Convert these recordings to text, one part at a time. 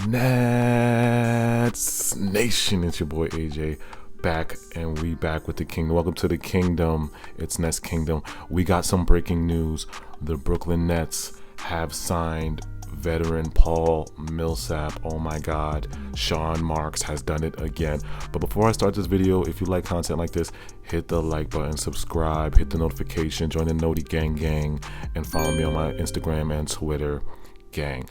Nets Nation, it's your boy AJ back, and we back with the kingdom. Welcome to the kingdom. It's Nets Kingdom. We got some breaking news. The Brooklyn Nets have signed veteran Paul Milsap. Oh my god, Sean Marks has done it again. But before I start this video, if you like content like this, hit the like button, subscribe, hit the notification, join the Noti gang, and follow me on my Instagram and Twitter gang.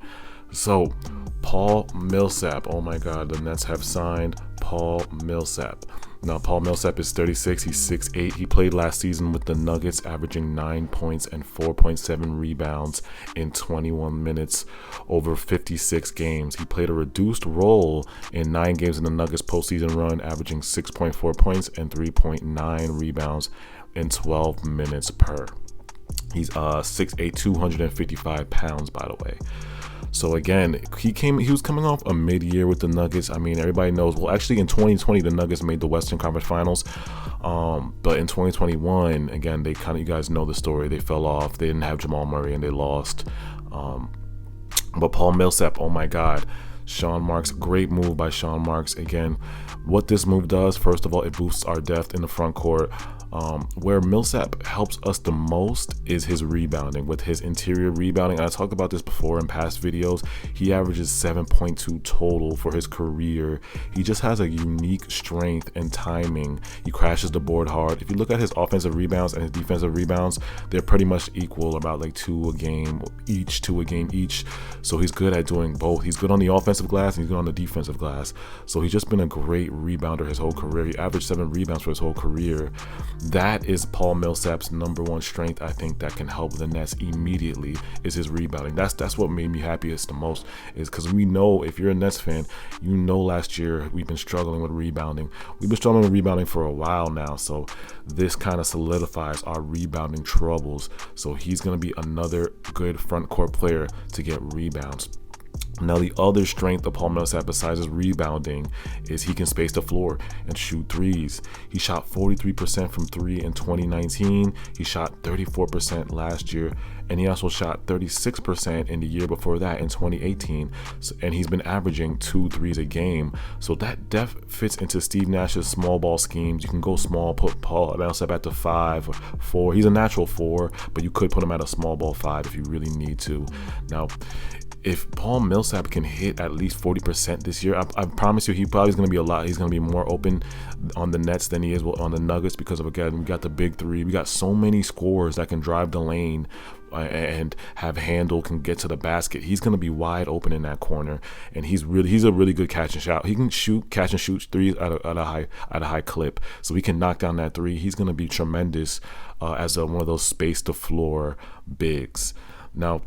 So Paul Milsap, oh my god, the Nets have signed Paul Milsap. Now Paul Milsap is 36, he's 6'8". He played last season with the Nuggets, averaging 9 points and 4.7 rebounds in 21 minutes over 56 games. He played a reduced role in 9 games in the Nuggets postseason run, averaging 6.4 points and 3.9 rebounds in 12 minutes per. He's 6'8", 255 pounds, by the way. So again, he was coming off a mid-year with the Nuggets. I mean, everybody knows. Well, actually, in 2020, the Nuggets made the Western Conference Finals. But in 2021, again, you guys know the story. They fell off. They didn't have Jamal Murray, and they lost. But Paul Milsap, oh my God. Sean Marks, great move by Sean Marks. Again, what this move does, first of all, it boosts our depth in the front court. Where Milsap helps us the most is his rebounding, with his interior rebounding. I talked about this before in past videos. He averages 7.2 total for his career. He just has a unique strength and timing. He crashes the board hard. If you look at his offensive rebounds and his defensive rebounds, they're pretty much equal, about like 2 a game each. So he's good at doing both. He's good on the offensive glass and he's good on the defensive glass. So he's just been a great rebounder his whole career. He averaged 7 rebounds for his whole career. That is Paul Millsap's number one strength. I think that can help the Nets immediately is his rebounding. That's what made me happiest the most, is because we know, if you're a Nets fan, you know last year we've been struggling with rebounding. We've been struggling with rebounding for a while now, so this kind of solidifies our rebounding troubles. So he's going to be another good front court player to get rebounds. Now, the other strength of Paul Millsap besides his rebounding is he can space the floor and shoot threes. He shot 43% from 3 in 2019. He shot 34% last year, and he also shot 36% in the year before that in 2018. And he's been averaging 2 threes a game. So that depth fits into Steve Nash's small ball schemes. You can go small, put Paul Millsap at the 5 or 4. He's a natural 4, but you could put him at a small ball 5 if you really need to. Now, if Paul Millsap can hit at least 40% this year, I promise you he's going to be he's going to be more open on the Nets than he is on the Nuggets, because of, again, we got the big 3. We got so many scorers that can drive the lane and have handle, can get to the basket. He's going to be wide open in that corner, and he's a really good catch and shoot. He can catch and shoot threes at a high clip, so he can knock down that 3. He's going to be tremendous as one of those space to floor bigs. Now,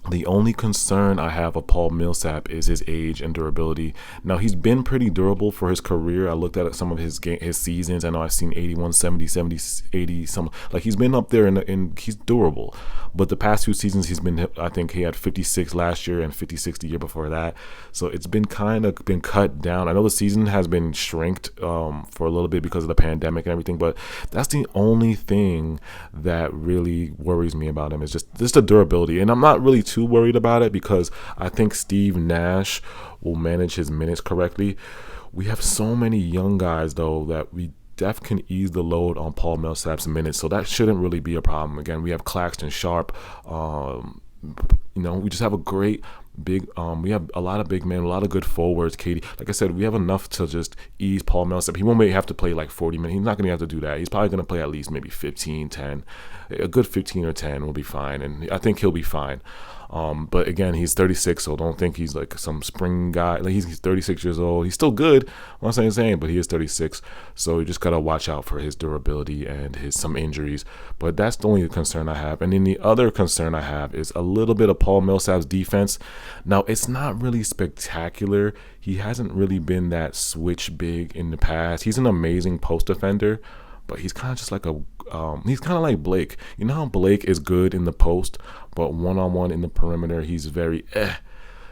the only concern I have of Paul Millsap is his age and durability. Now, he's been pretty durable for his career. I looked at some of his seasons. I know I've seen 81, 70, 80, some, like, he's been up there and he's durable. But the past 2 seasons, I think he had 56 last year and 56 the year before that. So it's been cut down. I know the season has been shrinked for a little bit because of the pandemic and everything, but that's the only thing that really worries me about him, is just the durability. And I'm not really too worried about it, because I think Steve Nash will manage his minutes correctly. We have so many young guys, though, that we can ease the load on Paul Millsap's minutes, so that shouldn't really be a problem. Again, we have Claxton, Sharpe. We just have a great big. We have a lot of big men, a lot of good forwards. Katie, like I said, we have enough to just ease Paul Millsap. He won't have to play like 40 minutes. He's not going to have to do that. He's probably going to play at least maybe 15, 10. A good 15 or 10 will be fine, and I think he'll be fine. But again, he's 36, so don't think he's like some spring guy. Like, he's 36 years old. He's still good. I'm not saying, but he is 36. So you just gotta watch out for his durability and some injuries. But that's the only concern I have. And then the other concern I have is a little bit of Paul Millsap's defense. Now, it's not really spectacular. He hasn't really been that switch big in the past. He's an amazing post defender, but he's kind of just like he's kind of like Blake. You know how Blake is good in the post, but one-on-one in the perimeter, he's very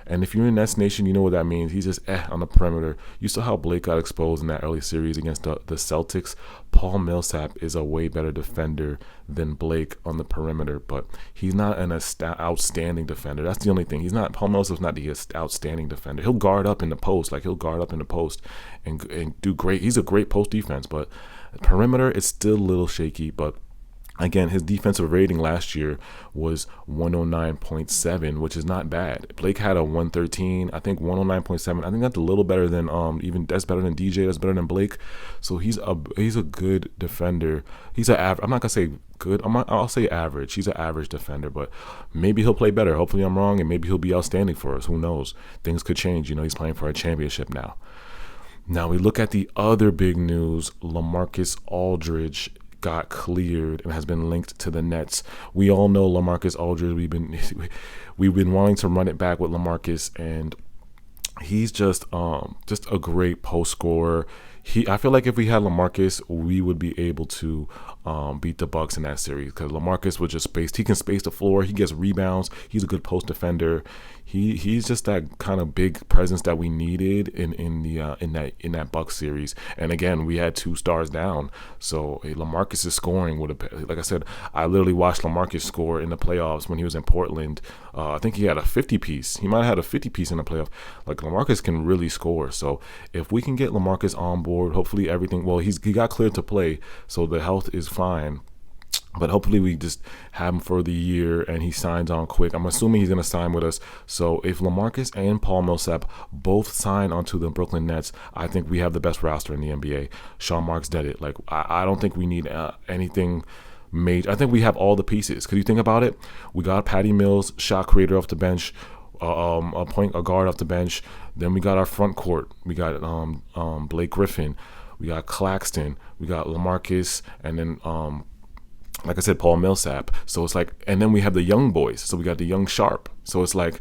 And if you're in Nets Nation, you know what that means. He's just on the perimeter. You saw how Blake got exposed in that early series against the Celtics. Paul Millsap is a way better defender than Blake on the perimeter, but he's not an outstanding defender. That's the only thing. Paul Millsap's not the outstanding defender. He'll guard up in the post, and do great. He's a great post defense, but perimeter is still a little shaky. But again, his defensive rating last year was 109.7, which is not bad. Blake had a 113, I think 109.7. I think that's a little better than that's better than DJ. That's better than Blake. So he's a good defender. He's an average. I'm not gonna say good. I'll say average. He's an average defender, but maybe he'll play better. Hopefully I'm wrong, and maybe he'll be outstanding for us. Who knows? Things could change. He's playing for a championship now. Now we look at the other big news. LaMarcus Aldridge got cleared and has been linked to the Nets. We all know LaMarcus Aldridge. We've been wanting to run it back with LaMarcus, and he's just a great post scorer. I feel like if we had LaMarcus, we would be able to beat the Bucks in that series, because LaMarcus would just space. He can space the floor. He gets rebounds. He's a good post defender. He's just that kind of big presence that we needed in that Bucks series. And again, we had 2 stars down, so LaMarcus is scoring like I said, I literally watched LaMarcus score in the playoffs when he was in Portland. I think he had a 50 piece. He might have had a 50 piece in the playoff. Like, LaMarcus can really score. So if we can get LaMarcus on board, hopefully everything. Well, he got cleared to play, so the health is fine. But hopefully we just have him for the year and he signs on quick. I'm assuming he's going to sign with us. So if LaMarcus and Paul Millsap both sign onto the Brooklyn Nets, I think we have the best roster in the NBA. Sean Marks did it. Like, I don't think we need anything major. I think we have all the pieces. Because you think about it, we got Patty Mills, shot creator off the bench, a guard off the bench. Then we got our front court. We got Blake Griffin. We got Claxton. We got LaMarcus. And then like I said, Paul Millsap. So it's like, and then we have the young boys. So we got the young Sharpe. So it's like,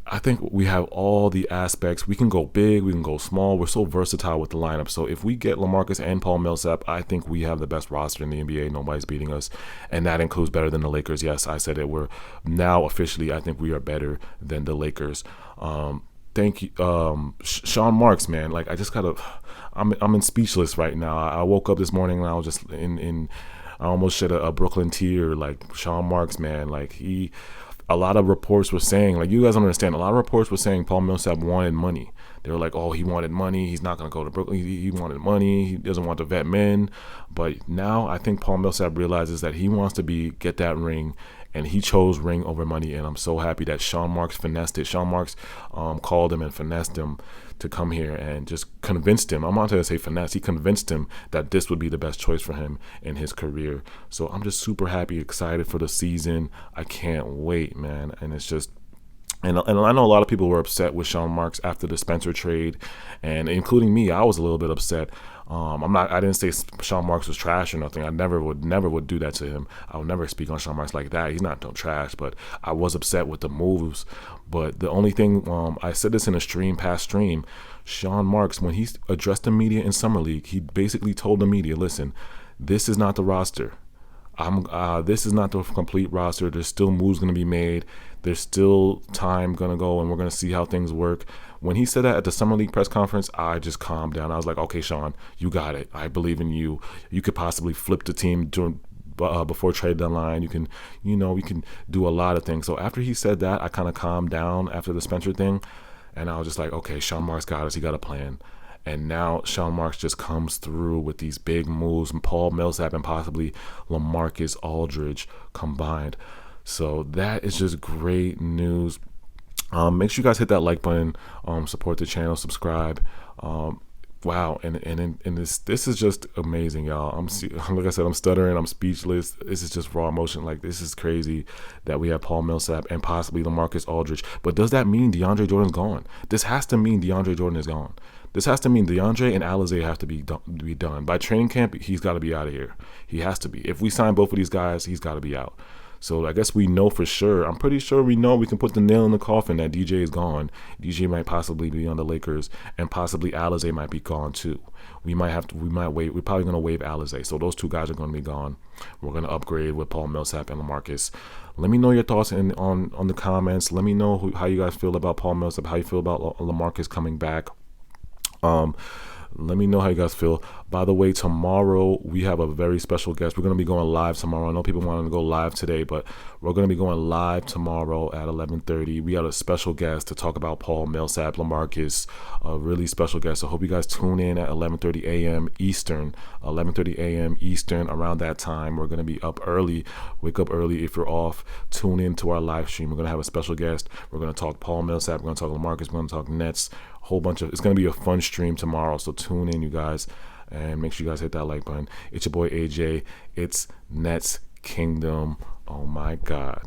I think we have all the aspects. We can go big, we can go small. We're so versatile with the lineup. So if we get LaMarcus and Paul Millsap, I think we have the best roster in the NBA. Nobody's beating us. And that includes better than the Lakers. Yes, I said it. We're now officially, I think we are better than the Lakers. Thank you. Sean Marks, man. Like, I'm in speechless right now. I woke up this morning and I was just I almost shed a Brooklyn tear. Like, Sean Marks, man, like a lot of reports were saying, like, you guys don't understand, a lot of reports were saying Paul Millsap wanted money. They were like, oh, he wanted money. He's not going to go to Brooklyn. He wanted money. He doesn't want to vet men. But now I think Paul Millsap realizes that he wants to get that ring, and he chose ring over money. And I'm so happy that Sean Marks finessed it. Sean Marks called him and finessed him to come here and just convinced him. I'm not going to say finesse. He convinced him that this would be the best choice for him in his career. So I'm just super happy, excited for the season. I can't wait, man. And it's just, and I know a lot of people were upset with Sean Marks after the Spencer trade, and including me. I was a little bit upset. I didn't say Sean Marks was trash or nothing. I never would do that to him. I would never speak on Sean Marks like that. He's not no trash, but I was upset with the moves. But the only thing, I said this in a past stream, Sean Marks, when he addressed the media in Summer League, he basically told the media, listen, this is not the roster. This is not the complete roster. There's still moves going to be made. There's still time going to go, and we're going to see how things work. When he said that at the Summer League press conference, I just calmed down. I was like, okay, Sean, you got it. I believe in you. You could possibly flip the team before trade deadline. You can do a lot of things. So after he said that, I kind of calmed down after the Spencer thing, and I was just like, okay, Sean Marks got us. He got a plan. And now Sean Marks just comes through with these big moves, and Paul Millsap and possibly LaMarcus Aldridge combined. So that is just great news. Make sure you guys hit that like button, support the channel, subscribe. Wow, and this is just amazing, y'all. Like I said, I'm stuttering, I'm speechless. This is just raw emotion. Like, this is crazy that we have Paul Millsap and possibly LaMarcus Aldridge. But does that mean DeAndre Jordan's gone? This has to mean DeAndre Jordan is gone. This has to mean DeAndre and Alize have to be done. By training camp, he's got to be out of here. He has to be. If we sign both of these guys, he's got to be out. So I guess we know for sure. I'm pretty sure we know we can put the nail in the coffin that DJ is gone. DJ might possibly be on the Lakers, and possibly Alize might be gone too. We might wait. We're probably going to waive Alize. So those two guys are going to be gone. We're going to upgrade with Paul Milsap and LaMarcus. Let me know your thoughts on the comments. Let me know how you guys feel about Paul Milsap, how you feel about LaMarcus coming back. Let me know how you guys feel. By the way, tomorrow we have a very special guest. We're going to be going live tomorrow. I know people wanted to go live today, but we're going to be going live tomorrow at 11:30. We got a special guest to talk about Paul Milsap, LaMarcus, a really special guest. So I hope you guys tune in at 11:30 a.m. Eastern. 11:30 a.m. Eastern. Around that time, we're going to be up early. Wake up early if you're off. Tune in to our live stream. We're going to have a special guest. We're going to talk Paul Milsap. We're going to talk LaMarcus. We're going to talk Nets. Whole bunch of, it's going to be a fun stream tomorrow, so tune in, you guys, and make sure you guys hit that like button. It's your boy AJ. It's Nets Kingdom. Oh my God.